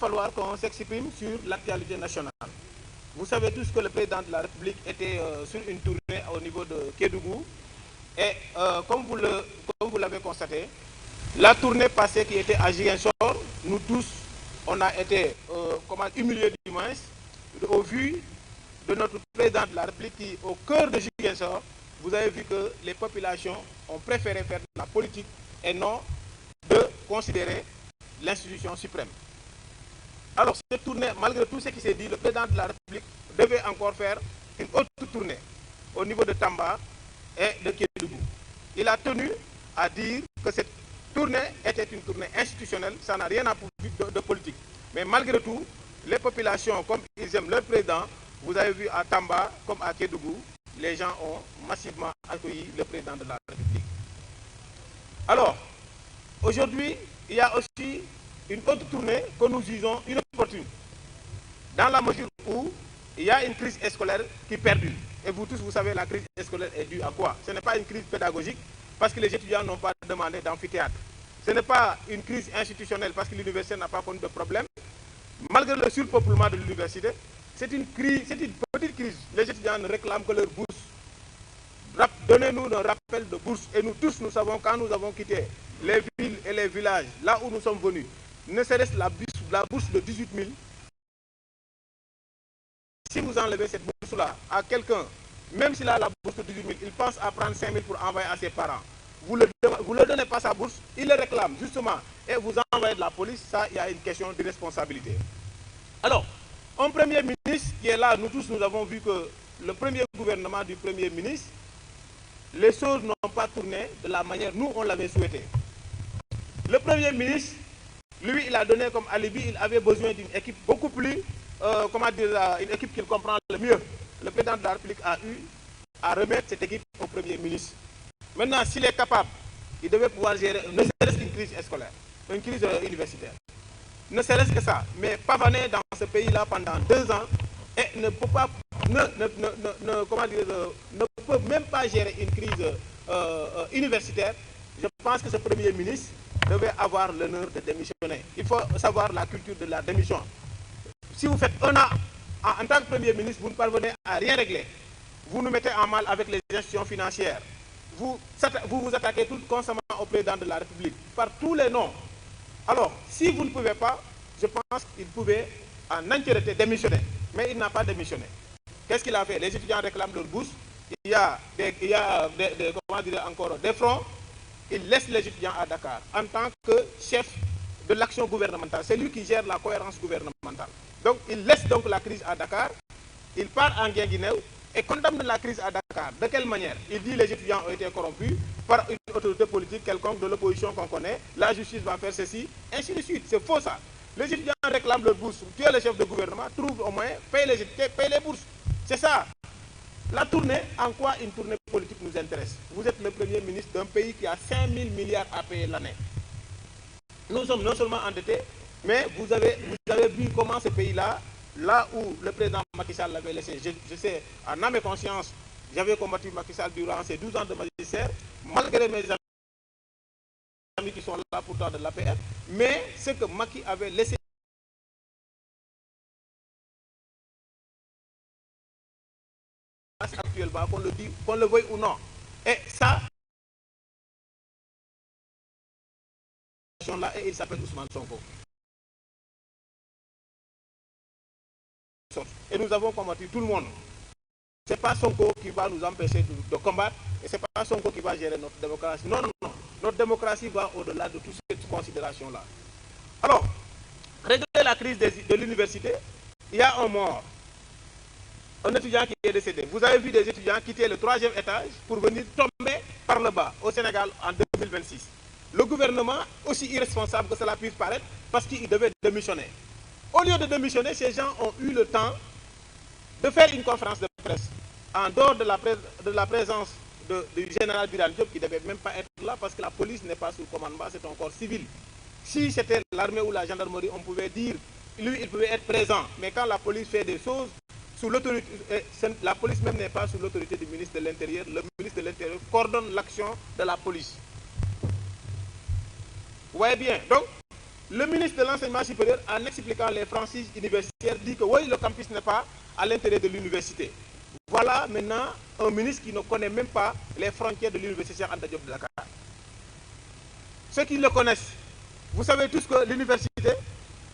falloir qu'on s'exprime sur l'actualité nationale. Vous savez tous que le président de la République était sur une tournée au niveau de Kédougou. Et comme vous l'avez constaté, la tournée passée qui était à Ziguinchor, nous tous, on a été humiliés du moins, au vu de notre président de la République qui, au cœur de Ziguinchor, vous avez vu que les populations ont préféré faire de la politique et non de considérer l'institution suprême. Alors, cette tournée, malgré tout ce qui s'est dit, le président de la République devait encore faire une autre tournée au niveau de Tamba et de Kédougou. Il a tenu à dire que cette tournée était une tournée institutionnelle, ça n'a rien à voir de politique. Mais malgré tout, les populations, comme ils aiment leur président, vous avez vu à Tamba comme à Kédougou, les gens ont massivement accueilli le président de la République. Alors, aujourd'hui, il y a aussi une autre tournée que nous jugeons inopportune, dans la mesure où il y a une crise scolaire qui perdure. Et vous tous, vous savez, la crise scolaire est due à quoi? Ce n'est pas une crise pédagogique, parce que les étudiants n'ont pas demandé d'amphithéâtre. Ce n'est pas une crise institutionnelle, parce que l'université n'a pas connu de problème. Malgré le surpeuplement de l'université, c'est une petite crise. Les étudiants ne réclament que leur bourse. Donnez-nous un rappel de bourse. Et nous tous, nous savons, quand nous avons quitté les villes et les villages, là où nous sommes venus, ne serait-ce la bourse de 18 000. Si vous enlevez cette bourse-là à quelqu'un, même s'il a la bourse de 18 000, il pense à prendre 5 000 pour envoyer à ses parents. Vous ne leur donnez pas sa bourse, il le réclame, justement, et vous envoyez de la police, ça, il y a une question de responsabilité. Alors, un Premier ministre qui est là, nous tous, nous avons vu que le premier gouvernement du Premier ministre, les choses n'ont pas tourné de la manière nous, on l'avait souhaité. Le Premier ministre, lui, il a donné comme alibi, il avait besoin d'une équipe beaucoup plus, une équipe qu'il comprend le mieux. Le président de la République a eu à remettre cette équipe au Premier ministre. Maintenant, s'il est capable, il devait pouvoir gérer, ne serait-ce qu'une crise scolaire, une crise universitaire. Ne serait-ce que ça, mais pavaner dans ce pays-là pendant 2 ans et ne peut pas, ne peut même pas gérer une crise universitaire. Je pense que ce Premier ministre devait avoir l'honneur de démissionner. Il faut savoir la culture de la démission. Si vous faites 1 an en tant que Premier ministre, vous ne parvenez à rien régler. Vous nous mettez en mal avec les institutions financières. Vous vous attaquez tout constamment au président de la République par tous les noms. Alors, si vous ne pouvez pas, je pense qu'il pouvait en entièreté démissionner. Mais il n'a pas démissionné. Qu'est-ce qu'il a fait? Les étudiants réclament leur bourse. Il y a des fronts. Il laisse les étudiants à Dakar en tant que chef de l'action gouvernementale. C'est lui qui gère la cohérence gouvernementale. Donc, il laisse donc la crise à Dakar. Il part en Guinguinéo et condamne la crise à Dakar. De quelle manière? Il dit que les étudiants ont été corrompus par une autorité politique quelconque de l'opposition qu'on connaît. La justice va faire ceci, ainsi de suite. C'est faux ça. Les étudiants réclament leur bourse. Tu es le chef de gouvernement, trouve au moins, paye les bourses. C'est ça. La tournée, en quoi une tournée politique nous intéresse? Vous êtes le Premier ministre d'un pays qui a 5 000 milliards à payer l'année. Nous sommes non seulement endettés, mais vous avez vu comment ce pays-là, là où le président Macky Sall l'avait laissé, je sais, en âme et conscience, j'avais combattu Macky Sall durant ces 12 ans de magistère, malgré mes amis qui sont là pourtant de l'APR, mais ce que Macky avait laissé actuellement, qu'on le veuille ou non. Et ça, là, et il s'appelle Ousmane Sonko. Et nous avons combattu tout le monde. Ce n'est pas Sonko qui va nous empêcher de combattre, et ce n'est pas Sonko qui va gérer notre démocratie. Non, non, non. Notre démocratie va au-delà de toutes ces considérations-là. Alors, régler la crise de l'université, il y a un mort. Un étudiant qui est décédé. Vous avez vu des étudiants quitter le 3e étage pour venir tomber par le bas au Sénégal en 2026. Le gouvernement, aussi irresponsable que cela puisse paraître, parce qu'il devait démissionner. Au lieu de démissionner, ces gens ont eu le temps de faire une conférence de presse en dehors de la présence du général Birane Diop, qui ne devait même pas être là parce que la police n'est pas sous commandement, c'est un corps civil. Si c'était l'armée ou la gendarmerie, on pouvait dire, lui, il pouvait être présent. Mais quand la police fait des choses, sous l'autorité, la police même n'est pas sous l'autorité du ministre de l'Intérieur. Le ministre de l'Intérieur coordonne l'action de la police. Vous voyez bien. Donc, Le ministre de l'Enseignement supérieur, en expliquant les franchises universitaires, dit que oui, le campus n'est pas à l'intérieur de l'université. Voilà maintenant un ministre qui ne connaît même pas les frontières de l'université Anta Diop de Dakar. Ceux qui le connaissent, vous savez tous que l'université,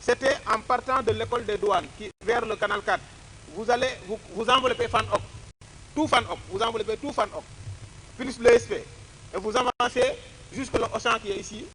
c'était en partant de l'école des douanes vers le canal 4. Vous enveloppez FANOC, tout FANOC, vous enveloppez tout FANOC, plus l'ESP, et vous avancez jusqu'au Auchan qui est ici,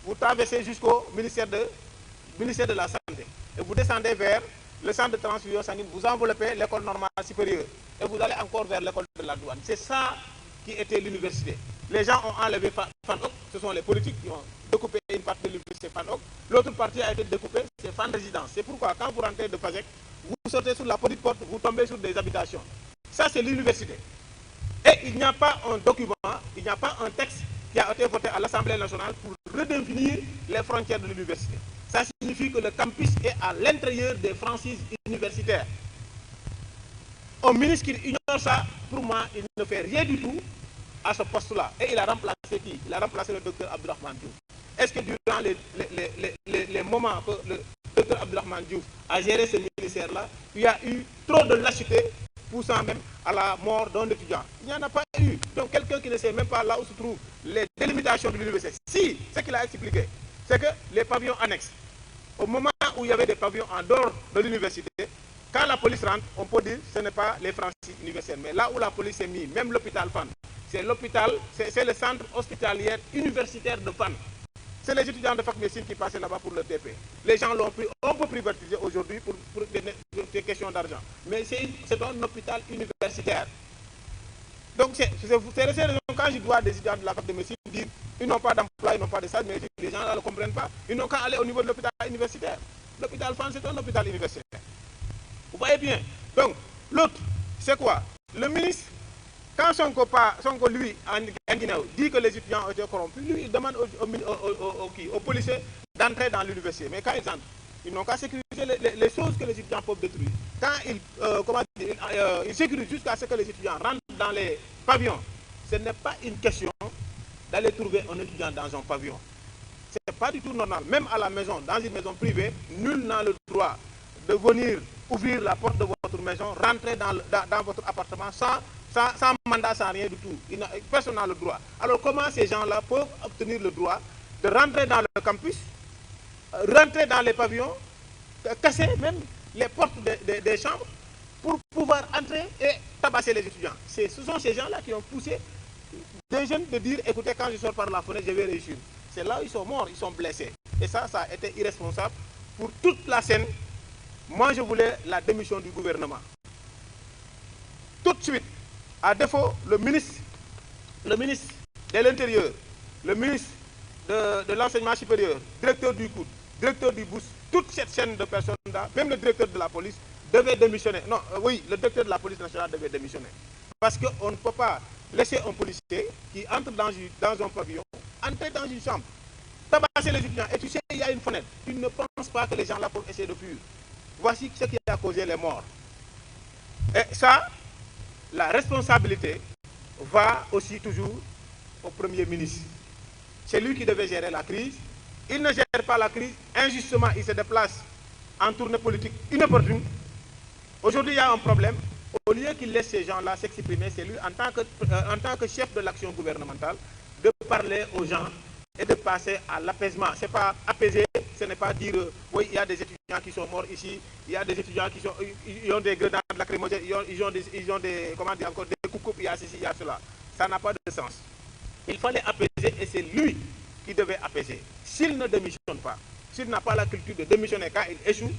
vous traversez jusqu'au ministère de la Santé, et vous descendez vers le centre de transfusion sanguine, vous enveloppez l'école normale supérieure, et vous allez encore vers l'école de la douane. C'est ça qui était l'université. Les gens ont enlevé FANOC, ce sont les politiques qui ont découpé une partie de l'université FANOC, l'autre partie a été découpée, c'est FAN Résidence. C'est pourquoi quand vous rentrez de FASEC, vous sortez sur la petite porte, vous tombez sur des habitations. Ça c'est l'université. Et il n'y a pas un document, il n'y a pas un texte qui a été voté à l'Assemblée nationale pour redéfinir les frontières de l'université. Ça signifie que le campus est à l'intérieur des franchises universitaires. Un ministre qui ignore ça, pour moi, il ne fait rien du tout à ce poste-là. Et il a remplacé qui? Il a remplacé le docteur Abdourahmane Diouf. Est-ce que durant les moments que le docteur Abdourahmane Diouf a géré ce ministère-là, il y a eu trop de lâcheté poussant même à la mort d'un étudiant? Il n'y en a pas eu. Donc quelqu'un qui ne sait même pas là où se trouvent les délimitations de l'université. Si, ce qu'il a expliqué, c'est que les pavillons annexes, au moment où il y avait des pavillons en dehors de l'université, quand la police rentre, on peut dire que ce n'est pas les franchises universitaires. Mais là où la police est mise, même l'hôpital FAN, c'est l'hôpital, c'est le centre hospitalier universitaire de FAN. C'est les étudiants de fac médecine qui passaient là-bas pour le TP. Les gens l'ont pris, on peut privatiser aujourd'hui pour des questions d'argent. Mais c'est un hôpital universitaire. Donc c'est ces raisons quand je dois des étudiants de la fac de médecine dire ils n'ont pas d'emploi, ils n'ont pas de stage, mais les gens là ne comprennent pas. Ils n'ont qu'à aller au niveau de l'hôpital universitaire. L'hôpital FAN, c'est un hôpital universitaire. Vous voyez bien. Donc, l'autre, c'est quoi? Le ministre, quand Sonko lui, en Guinée, dit que les étudiants ont été corrompus, lui, il demande aux policiers d'entrer dans l'université. Mais quand ils entrent, ils n'ont qu'à sécuriser les choses que les étudiants peuvent détruire. Quand ils sécurisent jusqu'à ce que les étudiants rentrent dans les pavillons, ce n'est pas une question d'aller trouver un étudiant dans un pavillon. Ce n'est pas du tout normal. Même à la maison, dans une maison privée, nul n'a le droit de venir ouvrir la porte de votre maison, rentrer dans votre appartement sans mandat, sans rien du tout. Personne n'a le droit. Alors comment ces gens-là peuvent obtenir le droit de rentrer dans le campus, rentrer dans les pavillons, casser même les portes des chambres pour pouvoir entrer et tabasser les étudiants? Ce sont ces gens-là qui ont poussé des jeunes de dire, écoutez, quand je sors par la fenêtre, je vais réussir. C'est là où ils sont morts, ils sont blessés. Et ça a été irresponsable pour toute la scène. Moi, je voulais la démission du gouvernement. Tout de suite, à défaut, le ministre de l'Intérieur, le ministre de l'Enseignement supérieur, directeur du COUD, directeur du BOUS, toute cette chaîne de personnes-là, même le directeur de la police, devait démissionner. Non, oui, le directeur de la police nationale devait démissionner. Parce qu'on ne peut pas laisser un policier qui entre dans un pavillon, entrer dans une chambre, tabasser les étudiants. Et tu sais, il y a une fenêtre. Tu ne penses pas que les gens là peuvent essayer de fuir. Voici ce qui a causé les morts. Et ça, la responsabilité va aussi toujours au Premier ministre. C'est lui qui devait gérer la crise. Il ne gère pas la crise. Injustement, il se déplace en tournée politique inopportune. Aujourd'hui, il y a un problème. Au lieu qu'il laisse ces gens-là s'exprimer, c'est lui, en tant que chef de l'action gouvernementale, de parler aux gens et de passer à l'apaisement. Ce n'est pas apaiser, ce n'est pas dire oui, il y a des étudiants qui sont morts ici, il y a des étudiants qui ont des grenades lacrymogènes, ils ont des, comment dire, encore des coucoupes, il y a ceci, il y a cela. Ça n'a pas de sens. Il fallait apaiser et c'est lui qui devait apaiser. S'il ne démissionne pas, s'il n'a pas la culture de démissionner quand il échoue,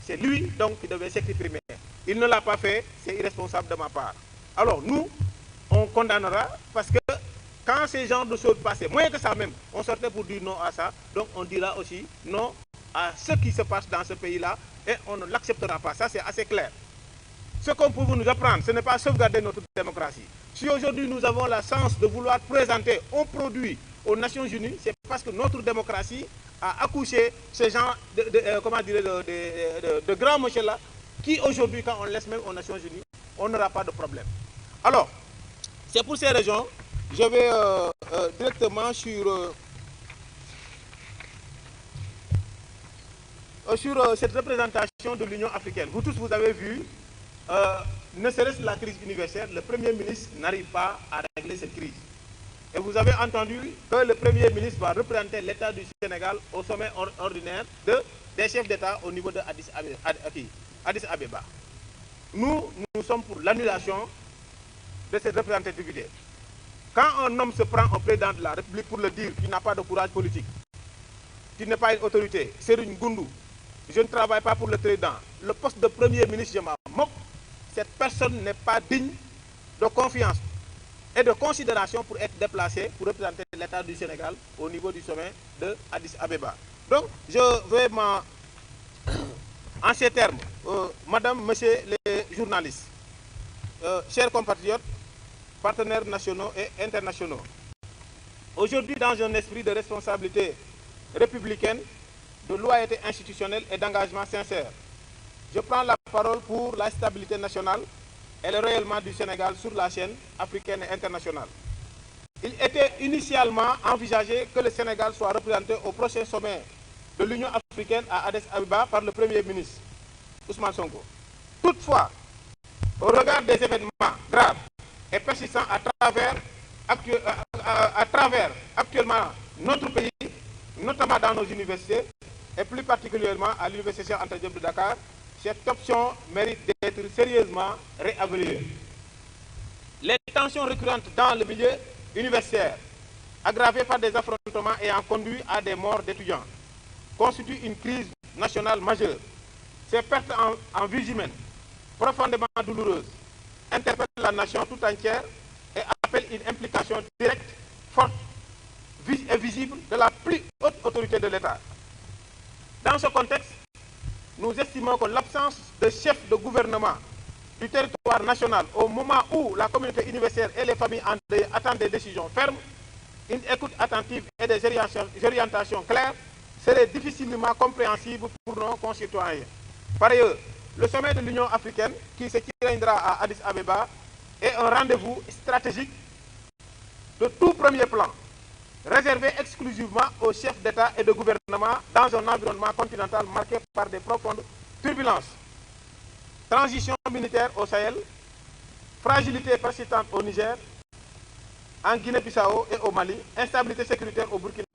c'est lui donc qui devait s'exprimer. Il ne l'a pas fait, c'est irresponsable de ma part. Alors nous, on condamnera parce que quand ces genres de choses passaient, moins que ça même, on sortait pour dire non à ça, donc on dira aussi non à ce qui se passe dans ce pays-là et on ne l'acceptera pas. Ça, c'est assez clair. Ce qu'on peut nous apprendre, ce n'est pas sauvegarder notre démocratie. Si aujourd'hui nous avons la chance de vouloir présenter un produit aux Nations Unies, c'est parce que notre démocratie a accouché ce genre de grands monsieur-là qui aujourd'hui, quand on laisse même aux Nations Unies, on n'aura pas de problème. Alors, c'est pour ces raisons, je vais directement sur sur cette représentation de l'Union africaine. Vous tous, vous avez vu, ne serait-ce la crise universitaire, le Premier ministre n'arrive pas à régler cette crise. Et vous avez entendu que le Premier ministre va représenter l'État du Sénégal au sommet ordinaire des chefs d'État au niveau de Addis Abeba. Nous sommes pour l'annulation de cette représentativité. Quand un homme se prend au président de la République pour le dire qu'il n'a pas de courage politique, qu'il n'est pas une autorité, Serigne Goundou, je ne travaille pas pour le président, le poste de Premier ministre, je m'en moque, cette personne n'est pas digne de confiance et de considération pour être déplacée pour représenter l'État du Sénégal au niveau du sommet de Addis Abeba. Donc, je vais en ces termes, madame, monsieur les journalistes, chers compatriotes, partenaires nationaux et internationaux, aujourd'hui, dans un esprit de responsabilité républicaine, de loyauté institutionnelle et d'engagement sincère, je prends la parole pour la stabilité nationale et le rayonnement du Sénégal sur la scène africaine et internationale. Il était initialement envisagé que le Sénégal soit représenté au prochain sommet de l'Union africaine à Addis Abeba par le Premier ministre, Ousmane Sonko. Toutefois, au regard des événements graves et persistants à travers actuellement notre pays, notamment dans nos universités, et plus particulièrement à l'Université Cheikh Anta Diop de Dakar, cette option mérite d'être sérieusement réévaluée. Les tensions récurrentes dans le milieu universitaire, aggravées par des affrontements ayant conduit à des morts d'étudiants, constituent une crise nationale majeure. Ces pertes en vies humaines, profondément douloureuses, interpellent la nation tout entière et appellent une implication directe, forte et visible de la plus haute autorité de l'État. Dans ce contexte, nous estimons que l'absence de chef de gouvernement du territoire national au moment où la communauté universitaire et les familles attendent des décisions fermes, une écoute attentive et des orientations claires serait difficilement compréhensible pour nos concitoyens. Par ailleurs, le sommet de l'Union africaine qui se tiendra à Addis Abeba est un rendez-vous stratégique de tout premier plan, réservé exclusivement aux chefs d'État et de gouvernement dans un environnement continental marqué par des profondes turbulences. Transition militaire au Sahel, fragilité persistante au Niger, en Guinée-Bissau et au Mali, instabilité sécuritaire au Burkina